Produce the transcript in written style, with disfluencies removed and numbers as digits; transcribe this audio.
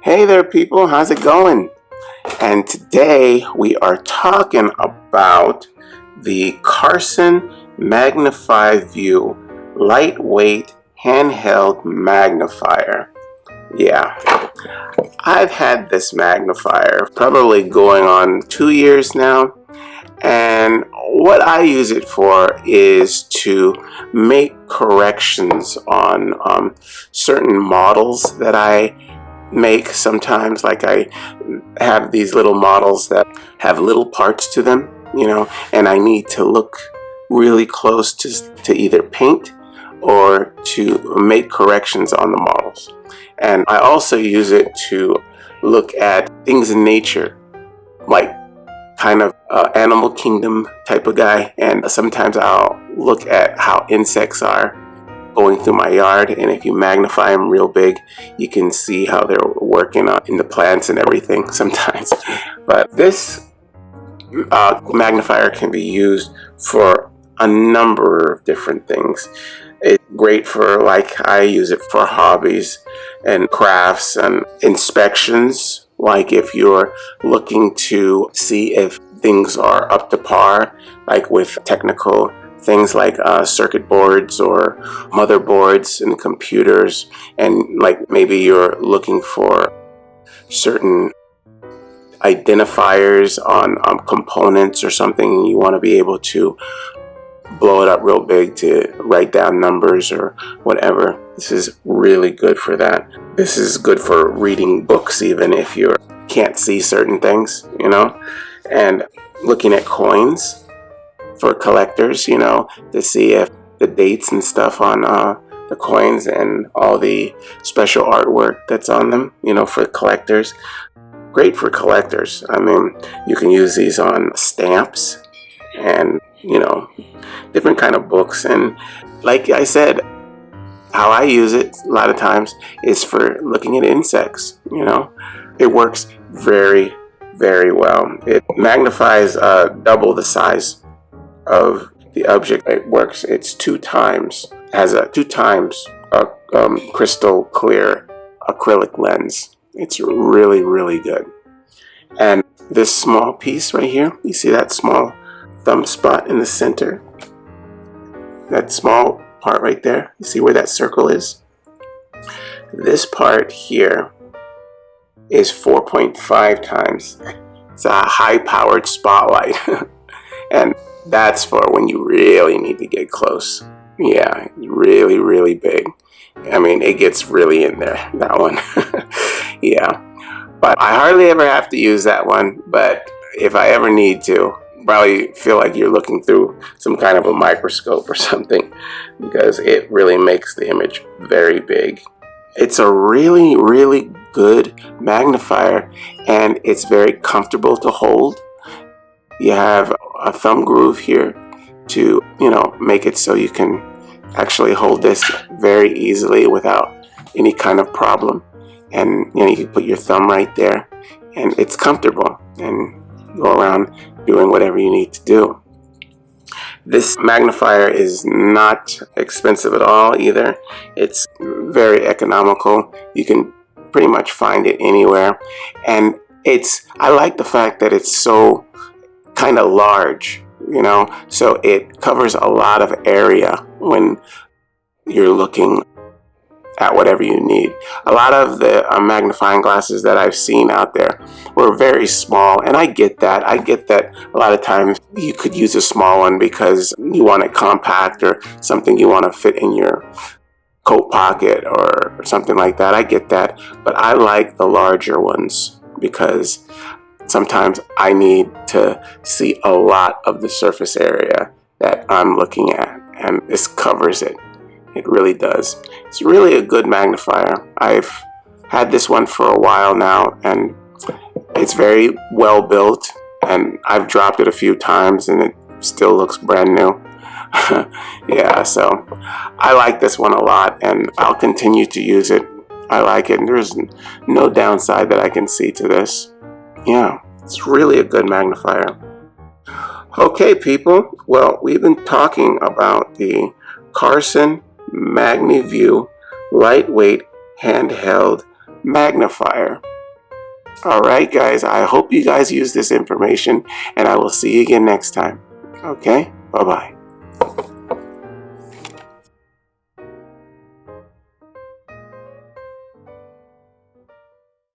Hey there people, how's it going? And today we are talking about the Carson MagniView lightweight handheld magnifier. Yeah, I've had this magnifier probably going on 2 years now, and what I use it for is to make corrections on certain models that I make sometimes. Like I have these little models that have little parts to them, and I need to look really close to either paint or to make corrections on the models. And I also use it to look at things in nature, like kind of animal kingdom type of guy. And sometimes I'll look at how insects are going through my yard, and if you magnify them real big, you can see how they're working in the plants and everything sometimes. But this magnifier can be used for a number of different things. It's great for, like, I use it for hobbies and crafts and inspections, like if you're looking to see if things are up to par, like with technical things like circuit boards or motherboards and computers, and like maybe you're looking for certain identifiers on components or something, and you want to be able to blow it up real big to write down numbers or whatever. This is really good for that. This is good for reading books even if you can't see certain things, and looking at coins for collectors, to see if the dates and stuff on the coins and all the special artwork that's on them, for collectors. Great for collectors. I mean, you can use these on stamps and, different kind of books. And like I said, how I use it a lot of times is for looking at insects, It works very, very well. It magnifies double the size of the object. It works. It's 2 times, has a 2 times crystal clear acrylic lens. It's really, really good. And this small piece right here, you see that small thumb spot in the center? That small part right there, you see where that circle is? This part here is 4.5 times. It's a high-powered spotlight. And that's for when you really need to get close. Yeah, really, really big. I mean, it gets really in there, that one. Yeah. But I hardly ever have to use that one. But if I ever need to, probably feel like you're looking through some kind of a microscope or something, because it really makes the image very big. It's a really, really good magnifier, and it's very comfortable to hold. You have a thumb groove here to, make it so you can actually hold this very easily without any kind of problem. And, you can put your thumb right there, and it's comfortable, and go around doing whatever you need to do. This magnifier is not expensive at all either. It's very economical. You can pretty much find it anywhere. And I like the fact that it's so kind of large, so it covers a lot of area when you're looking at whatever you need. A lot of the magnifying glasses that I've seen out there were very small, and I get that. A lot of times you could use a small one because you want it compact or something you want to fit in your coat pocket or something like that. I get that, but I like the larger ones because sometimes I need to see a lot of the surface area that I'm looking at, and this covers it. It really does. It's really a good magnifier. I've had this one for a while now, and it's very well built, and I've dropped it a few times and it still looks brand new. Yeah, so I like this one a lot, and I'll continue to use it. I like it, and there's no downside that I can see to this. Yeah, it's really a good magnifier. Okay, people. Well, we've been talking about the Carson MagniView lightweight handheld magnifier. Alright guys, I hope you guys use this information, and I will see you again next time. Okay, bye-bye.